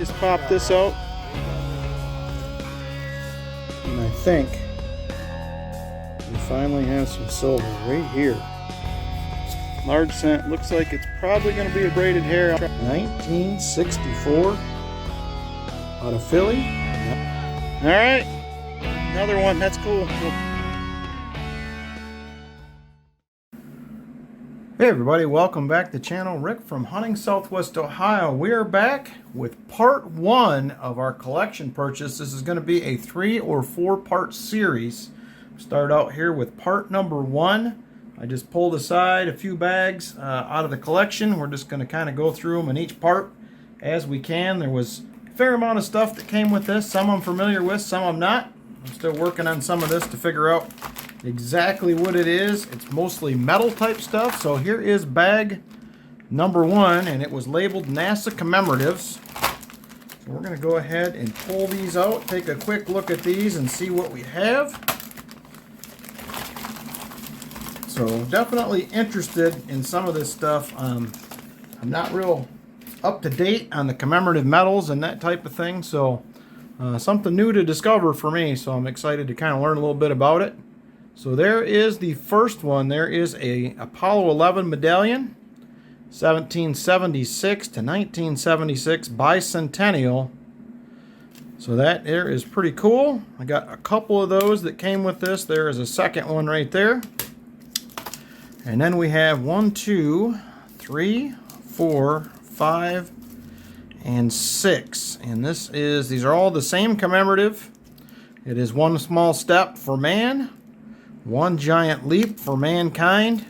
Just pop this out. And I think we finally have some silver right here. Large cent. Looks like it's probably going to be a braided hair. 1964 out of Philly. All right, another one. That's cool. Hey everybody, welcome back to the channel. Rick from Hunting Southwest Ohio. We are back with part one of our collection purchase. This is going to be a 3 or 4 part series. Start out here with part number 1. I just pulled aside a few bags out of the collection. We're just going to kind of go through them in each part as we can. There was a fair amount of stuff that came with this. Some I'm familiar with, some I'm not. I'm still working on some of this to figure out exactly what it is. It's mostly metal type stuff. So here is bag number 1, and it was labeled NASA commemoratives. So we're going to go ahead and pull these out, take a quick look at these and see what we have. So definitely interested in some of this stuff. I'm not real up to date on the commemorative medals and that type of thing, so something new to discover for me, so I'm excited to kind of learn a little bit about it. So there is the first one. There is a Apollo 11 medallion, 1776 to 1976 bicentennial. So that there is pretty cool. I got a couple of those that came with this. There is a second one right there. And then we have 1, 2, 3, 4, 5, and 6. And these are all the same commemorative. It is one small step for man, one giant leap for mankind.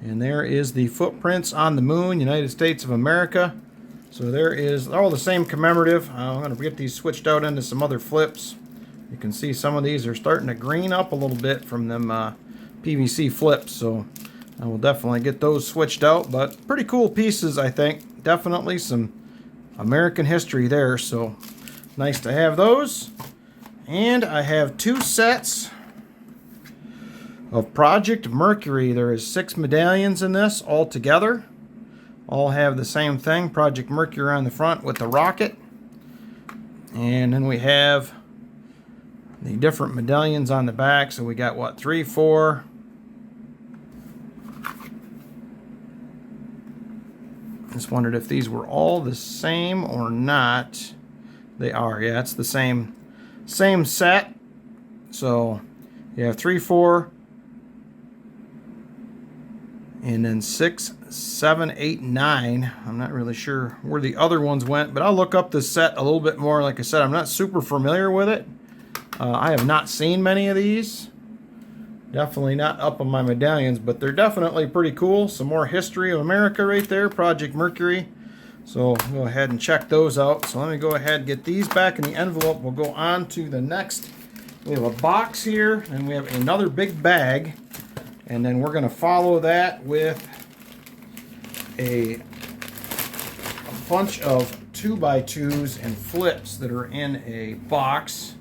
And there is the footprints on the moon, United States of America. So there is all the same commemorative. I'm going to get these switched out into some other flips. You can see some of these are starting to green up a little bit from them PVC flips. So I will definitely get those switched out. But pretty cool pieces, I think. Definitely some American history there. So nice to have those. And I have 2 sets of Project Mercury. There is 6 medallions in this all together. All have the same thing, Project Mercury on the front with the rocket. And then we have the different medallions on the back. So we got what, 3, 4. Just wondered if these were all the same or not. They are, yeah, it's the same set. So you have 3, 4. And then 6, 7, 8, 9. I'm not really sure where the other ones went, but I'll look up this set a little bit more. Like I said, I'm not super familiar with it. I have not seen many of these. Definitely not up on my medallions, but they're definitely pretty cool. Some more history of America right there, Project Mercury. So I'll go ahead and check those out. So let me go ahead and get these back in the envelope. We'll go on to the next. We have a box here, and we have another big bag. And then we're going to follow that with a bunch of 2x2s and flips that are in a box.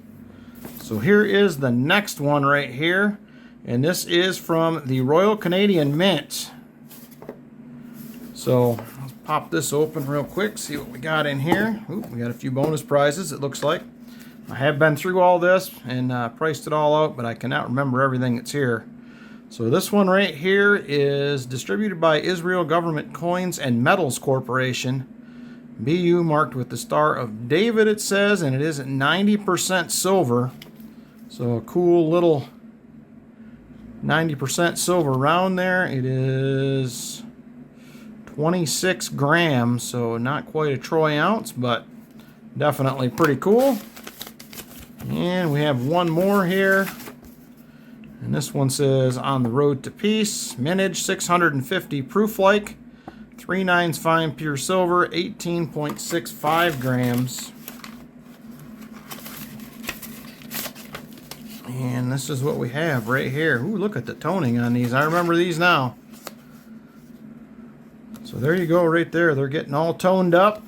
So here is the next one right here. And this is from the Royal Canadian Mint. So let's pop this open real quick, see what we got in here. Ooh, we got a few bonus prizes, it looks like. I have been through all this and priced it all out, but I cannot remember everything that's here. So this one right here is distributed by Israel Government Coins and Metals Corporation. BU marked with the Star of David, it says, and it is at 90% silver. So a cool little 90% silver round there. It is 26 grams, so not quite a troy ounce, but definitely pretty cool. And we have one more here. And this one says, On the Road to Peace, mintage 650 proof-like, 3/9 fine pure silver, 18.65 grams. And this is what we have right here. Ooh, look at the toning on these. I remember these now. So there you go right there. They're getting all toned up.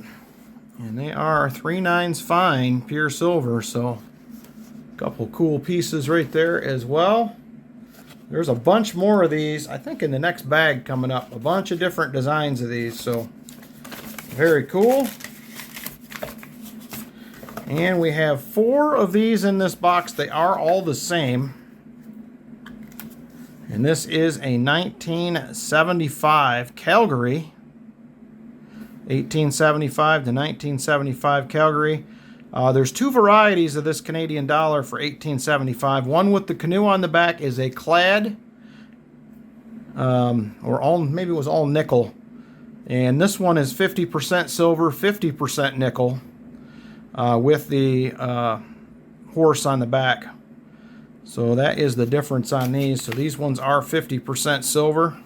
And they are 3/9 fine pure silver. So a couple cool pieces right there as well. There's a bunch more of these, I think, in the next bag coming up. A bunch of different designs of these, so very cool. And we have 4 of these in this box. They are all the same. And this is a 1975 Calgary. 1875 to 1975 Calgary. There's 2 varieties of this Canadian dollar for 1875. One with the canoe on the back is a clad, maybe it was all nickel. And this one is 50% silver, 50% nickel, with the horse on the back. So that is the difference on these. So these ones are 50% silver.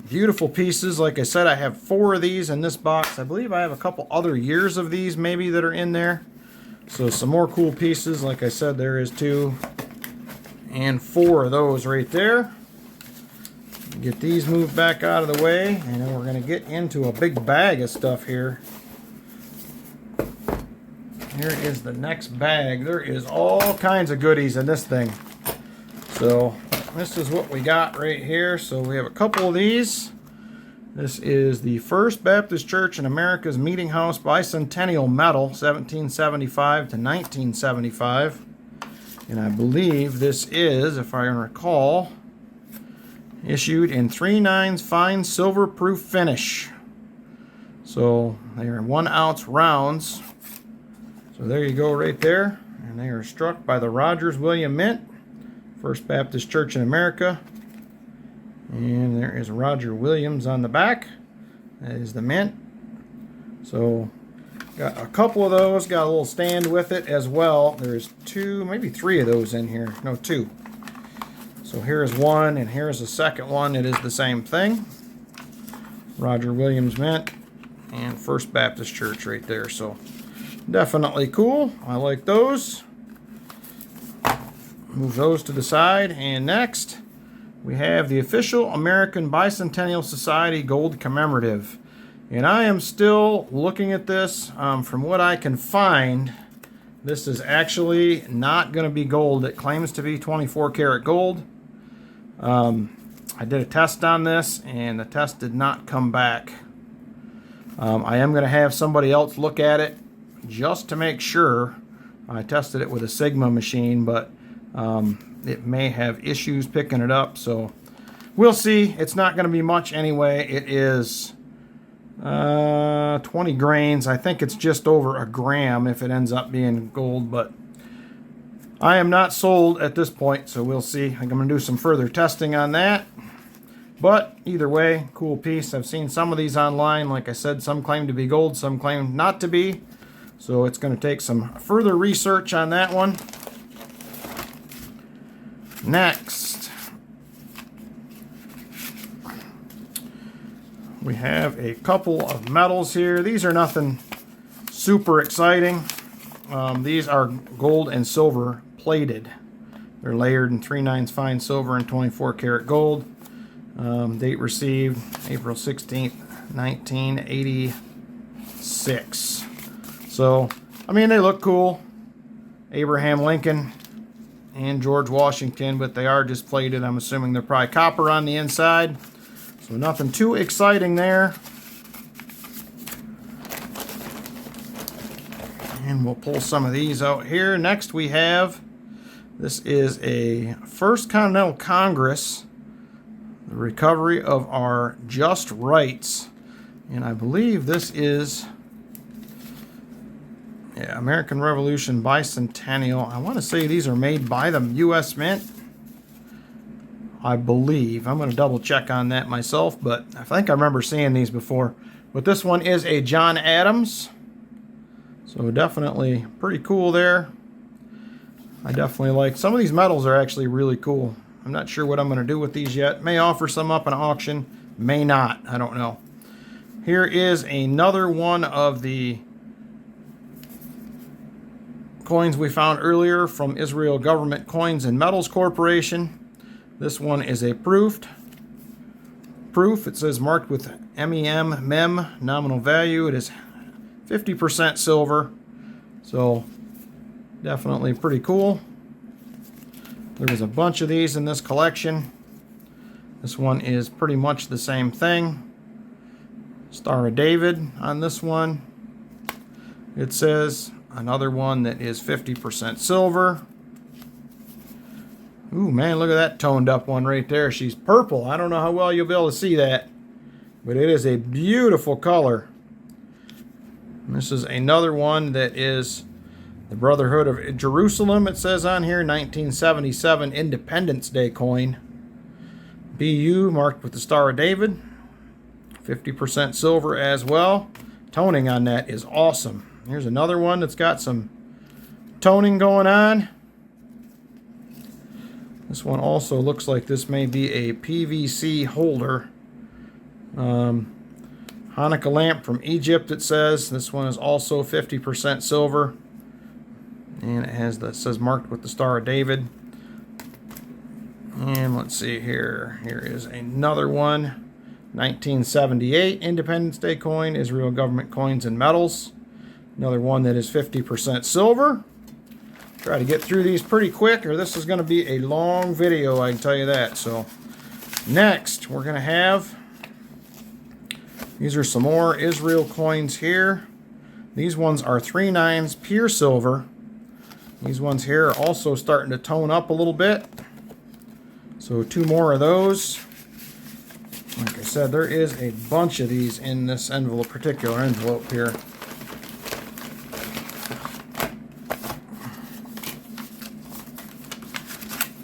Beautiful pieces. Like I said, I have 4 of these in this box. I believe I have a couple other years of these maybe that are in there. So some more cool pieces. Like I said, there is 2 and 4 of those right there. Get these moved back out of the way, and then we're going to get into a big bag of stuff here. Here is the next bag. There is all kinds of goodies in this thing. So this is what we got right here. So we have a couple of these. This is the First Baptist Church in America's Meeting House Bicentennial Medal, 1775 to 1975. And I believe this is, if I recall, issued in 3/9 fine silver proof finish. So they are 1 ounce rounds. So there you go right there. And they are struck by the Rogers William Mint, First Baptist Church in America. And there is Roger Williams on the back. That is the mint. So got a couple of those. Got a little stand with it as well. There's 2, maybe 3 of those in here. No, 2. So here's one, and here's the second one. It is the same thing. Roger Williams Mint and First Baptist Church right there. So definitely cool. I like those. Move those to the side. And next, we have the official American Bicentennial Society Gold Commemorative. And I am still looking at this. From what I can find, this is actually not going to be gold. It claims to be 24 karat gold. I did a test on this, and the test did not come back. I am going to have somebody else look at it just to make sure. I tested it with a Sigma machine, but it may have issues picking it up, so we'll see. It's not going to be much anyway. It is 20 grains. I think it's just over a gram if it ends up being gold, but I am not sold at this point, so we'll see. I think I'm going to do some further testing on that. But either way, cool piece. I've seen some of these online. Like I said, some claim to be gold, some claim not to be. So it's going to take some further research on that one. Next, we have a couple of medals here. These are nothing super exciting. These are gold and silver plated. They're layered in 3/9 fine silver and 24 karat gold. Date received April 16th, 1986. So, I mean, they look cool. Abraham Lincoln and George Washington, but they are just plated. I'm assuming they're probably copper on the inside. So nothing too exciting there. And we'll pull some of these out here. Next we have, this is a First Continental Congress, the recovery of our just rights. And I believe this is American Revolution Bicentennial. I want to say these are made by the U.S. Mint. I believe. I'm going to double check on that myself, but I think I remember seeing these before. But this one is a John Adams. So definitely pretty cool there. I definitely like some of these medals are actually really cool. I'm not sure what I'm going to do with these yet. May offer some up in auction, may not. I don't know. Here is another one of the coins we found earlier from Israel Government Coins and Metals Corporation. This one is a proof. It says marked with MEM, nominal value. It is 50% silver. So definitely pretty cool. There's a bunch of these in this collection. This one is pretty much the same thing. Star of David on this one. It says another one that is 50% silver. Ooh, man, look at that toned up one right there. She's purple. I don't know how well you'll be able to see that, but it is a beautiful color. And this is another one that is the Brotherhood of Jerusalem, it says on here, 1977 Independence Day coin. BU marked with the Star of David. 50% silver as well. Toning on that is awesome. Here's another one that's got some toning going on. This one also looks like this may be a PVC holder. Hanukkah lamp from Egypt, it says. This one is also 50% silver. And it has that says marked with the Star of David. And let's see here. Here is another one. 1978 Independence Day coin, Israel Government Coins and Metals. Another one that is 50% silver. Try to get through these pretty quick, or this is going to be a long video, I can tell you that. So next, we're going to have, these are some more Israel coins here. These ones are 3/9 pure silver. These ones here are also starting to tone up a little bit. So 2 more of those. Like I said, there is a bunch of these in this envelope, particular envelope here.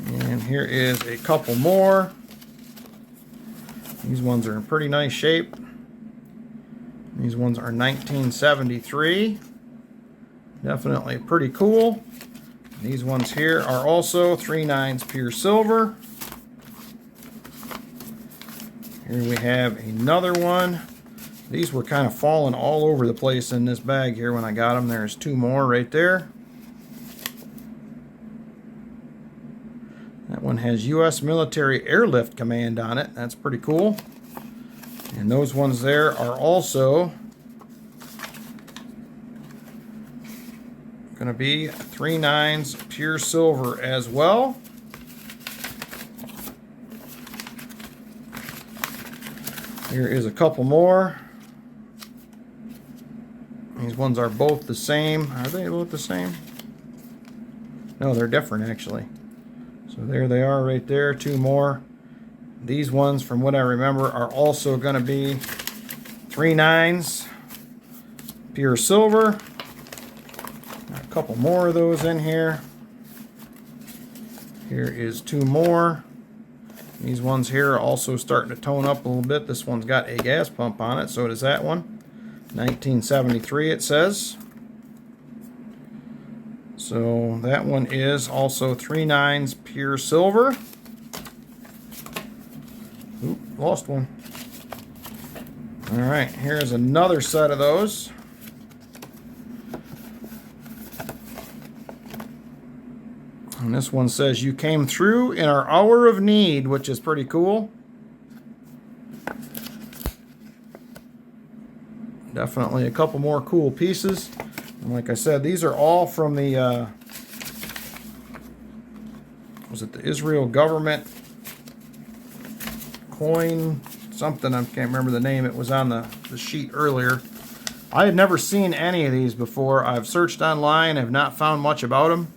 And here is a couple more. These ones are in pretty nice shape. These ones are 1973. Definitely pretty cool. These ones here are also 3/9 pure silver. Here we have another one. These were kind of falling all over the place in this bag here when I got them. There's 2 more right there. That one has U.S. Military Airlift Command on it. That's pretty cool. And those ones there are also going to be 3/9 pure silver as well. Here is a couple more. These ones are both the same. Are they both the same? No, they're different actually. So there they are right there, 2 more. These ones, from what I remember, are also going to be 3/9 pure silver. Got a couple more of those in here. Here is 2 more. These ones here are also starting to tone up a little bit. This one's got a gas pump on it, so does that one. 1973 it says. So that one is also 3/9 pure silver. Oop, lost one. Alright, here's another set of those. And this one says, "You came through in our hour of need," which is pretty cool. Definitely a couple more cool pieces. And like I said, these are all from the, was it the Israel Government Coin something? I can't remember the name. It was on the sheet earlier. I had never seen any of these before. I've searched online, have not found much about them.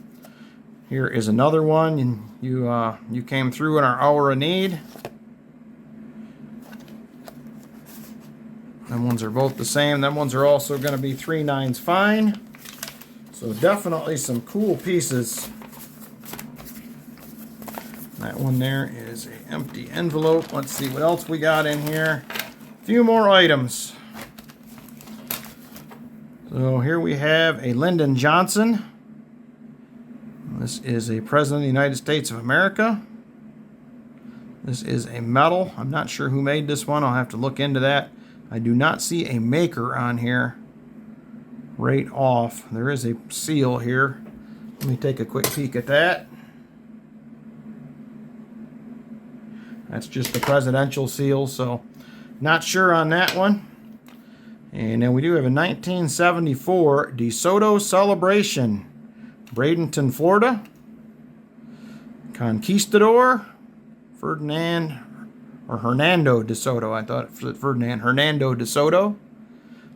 Here is another one, and you came through in our hour of need. Them ones are both the same. Them ones are also going to be 3/9 fine. So definitely some cool pieces. That one there is an empty envelope. Let's see what else we got in here. A few more items. So here we have a Lyndon Johnson. This is a President of the United States of America. This is a medal. I'm not sure who made this one. I'll have to look into that. I do not see a maker on here right off. There is a seal here. Let me take a quick peek at that. That's just the presidential seal, so not sure on that one. And then we do have a 1974 DeSoto Celebration. Bradenton, Florida. Conquistador. Ferdinand, or Hernando DeSoto. I thought it was Ferdinand. Hernando DeSoto.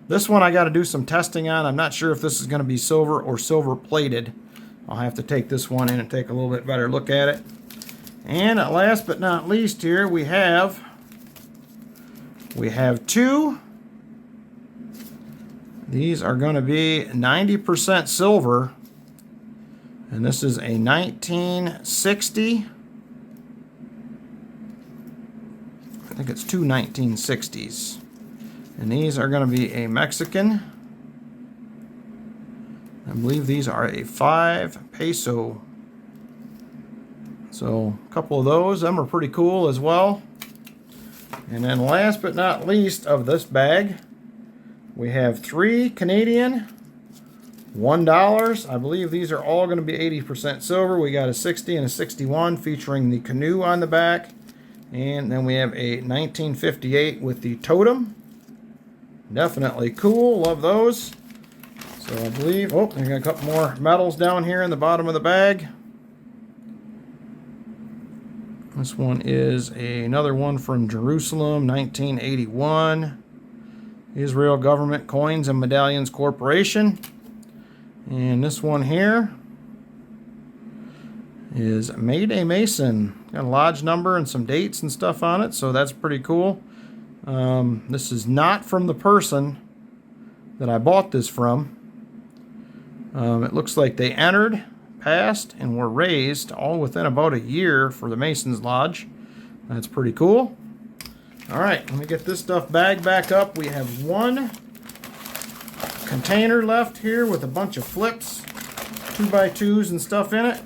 This one I got to do some testing on. I'm not sure if this is going to be silver or silver plated. I'll have to take this one in and take a little bit better look at it. And last but not least here, we have two. These are going to be 90% silver. And this is a 1960. I think it's two 1960s. And these are going to be a Mexican. I believe these are a 5 peso. So a couple of those. Them are pretty cool as well. And then last but not least of this bag, we have 3 Canadian $1. I believe these are all going to be 80% silver. We got a 60 and a 61 featuring the canoe on the back. And then we have a 1958 with the totem. Definitely cool. Love those. So I believe, oh, there's a couple more medals down here in the bottom of the bag. This one is another one from Jerusalem, 1981. Israel Government Coins and Medallions Corporation. And this one here is Made a Mason. Got a lodge number and some dates and stuff on it, so that's pretty cool. This is not from the person that I bought this from. It looks like they entered, passed, and were raised all within about a year for the Masons Lodge. That's pretty cool. All right, let me get this stuff bagged back up. We have one container left here with a bunch of flips, 2x2s and stuff in it.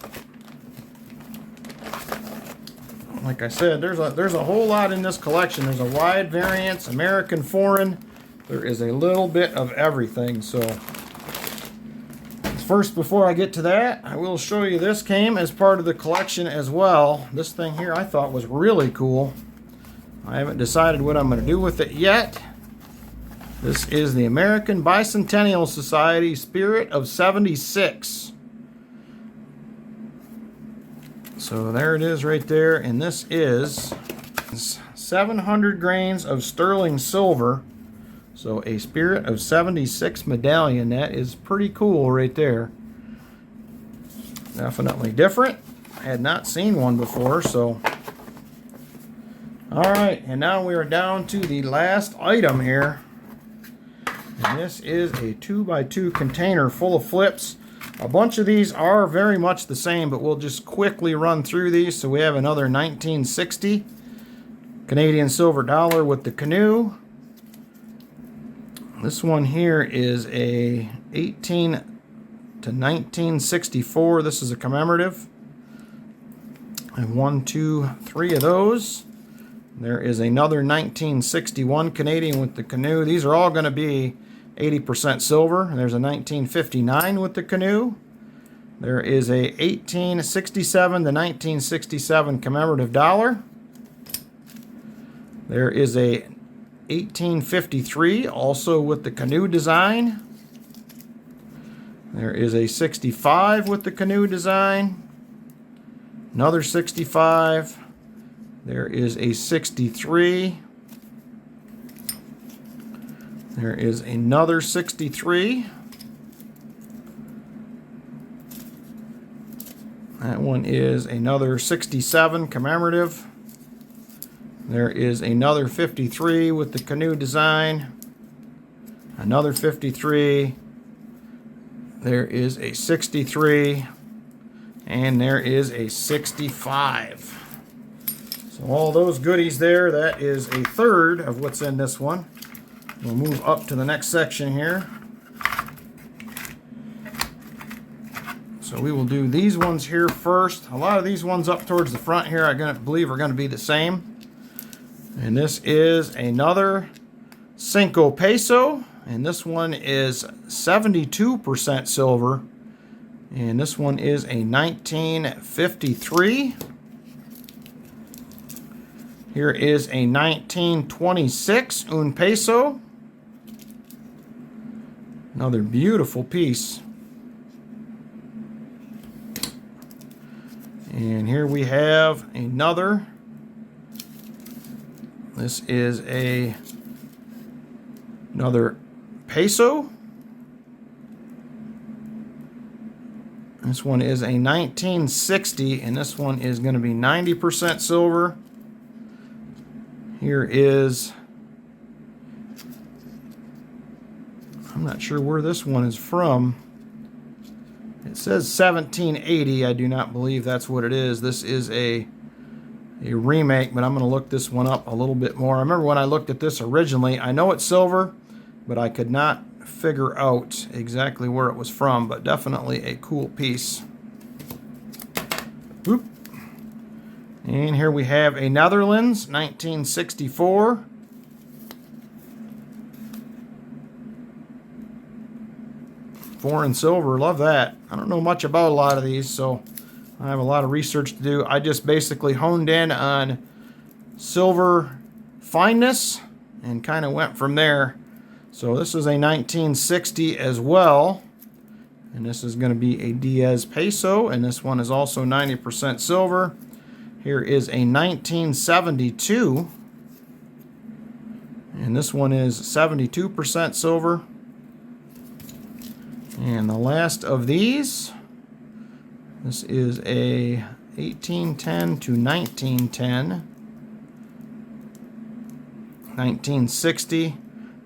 Like I said, there's a whole lot in this collection. There's a wide variance, American, foreign. There is a little bit of everything. So first, before I get to that, I will show you this came as part of the collection as well. This thing here I thought was really cool. I haven't decided what I'm going to do with it yet. This is the American Bicentennial Society Spirit of 76. So there it is right there, and this is 700 grains of sterling silver. So a Spirit of 76 medallion. That is pretty cool right there. Definitely different. I had not seen one before, so. Alright, and now we are down to the last item here. And this is a 2x2 container full of flips. A bunch of these are very much the same, but we'll just quickly run through these. So we have another 1960 Canadian silver dollar with the canoe. This one here is a 18 to 1964. This is a commemorative. I have 1, 2, 3 of those. There is another 1961 Canadian with the canoe. These are all going to be 80% silver. There's a 1959 with the canoe. There is a 1867 to 1967 commemorative dollar. There is a 1853 also with the canoe design. There is a 65 with the canoe design. Another 65. There is a 63. There is another 63. That one is another 67 commemorative. There is another 53 with the canoe design. Another 53. There is a 63. And there is a 65. So all those goodies there, that is a third of what's in this one. We'll move up to the next section here. So we will do these ones here first. A lot of these ones up towards the front here I believe are going to be the same. And this is another 5 peso. And this one is 72% silver. And this one is a 1953. Here is a 1926 un peso. Another beautiful piece. And here we have another. This is another peso. This one is a 1960, and this one is going to be 90% silver. Here is, I'm not sure where this one is from. It says 1780. I do not believe that's what it is. This is a remake, but I'm going to look this one up a little bit more. I remember when I looked at this originally, I know it's silver, but I could not figure out exactly where it was from, but definitely a cool piece. Oop. And here we have a Netherlands, 1964. Foreign silver, love that. I don't know much about a lot of these, so I have a lot of research to do. I just basically honed in on silver fineness and kind of went from there. So this is a 1960 as well, and this is going to be a Diaz peso, and this one is also 90% silver. Here is a 1972, and this one is 72% silver. And the last of these, this is a 1810 to 1910, 1960.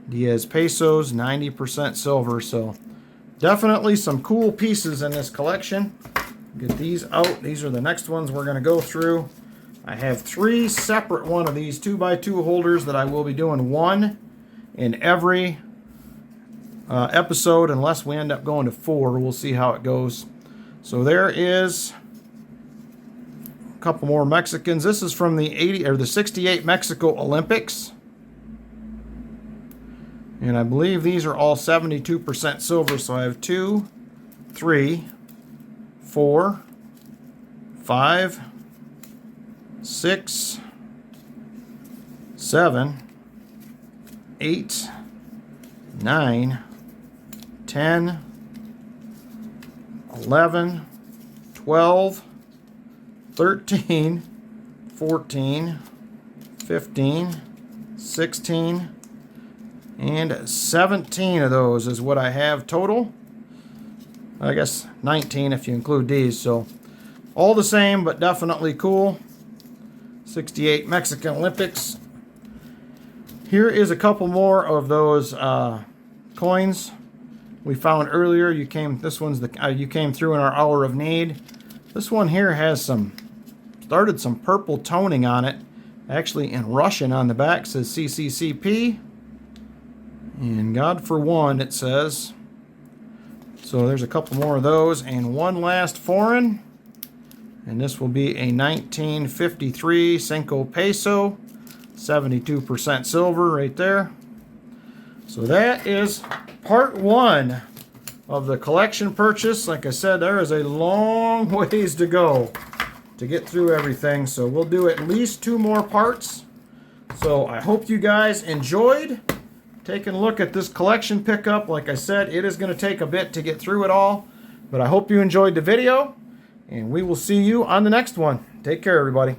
Diaz pesos, 90% silver. So definitely some cool pieces in this collection. Get these out. These are the next ones we're going to go through. I have 3 separate one of these 2x2 holders that I will be doing one in every episode, unless we end up going to 4. We'll see how it goes. So there is a couple more Mexicans. This is from the 68 Mexico Olympics. And I believe these are all 72% silver. So I have 2, 3, 4, 5, 6, 7, 8, 9, 10, 11, 12, 13, 14, 15, 16, and 17 of those is what I have total. I guess 19 if you include these. So all the same, but definitely cool. 68 Mexican Olympics. Here is a couple more of those coins we found earlier. You came through in our hour of need. This one here has started some purple toning on it. Actually in Russian on the back says CCCP. And God for one, it says. So there's a couple more of those, and one last foreign. And this will be a 1953 Cinco peso, 72% silver right there. So that is part 1 of the collection purchase. Like I said, there is a long ways to go to get through everything. So we'll do at least 2 more parts. So I hope you guys enjoyed taking a look at this collection pickup. Like I said, it is going to take a bit to get through it all, but I hope you enjoyed the video, and we will see you on the next one. Take care, everybody.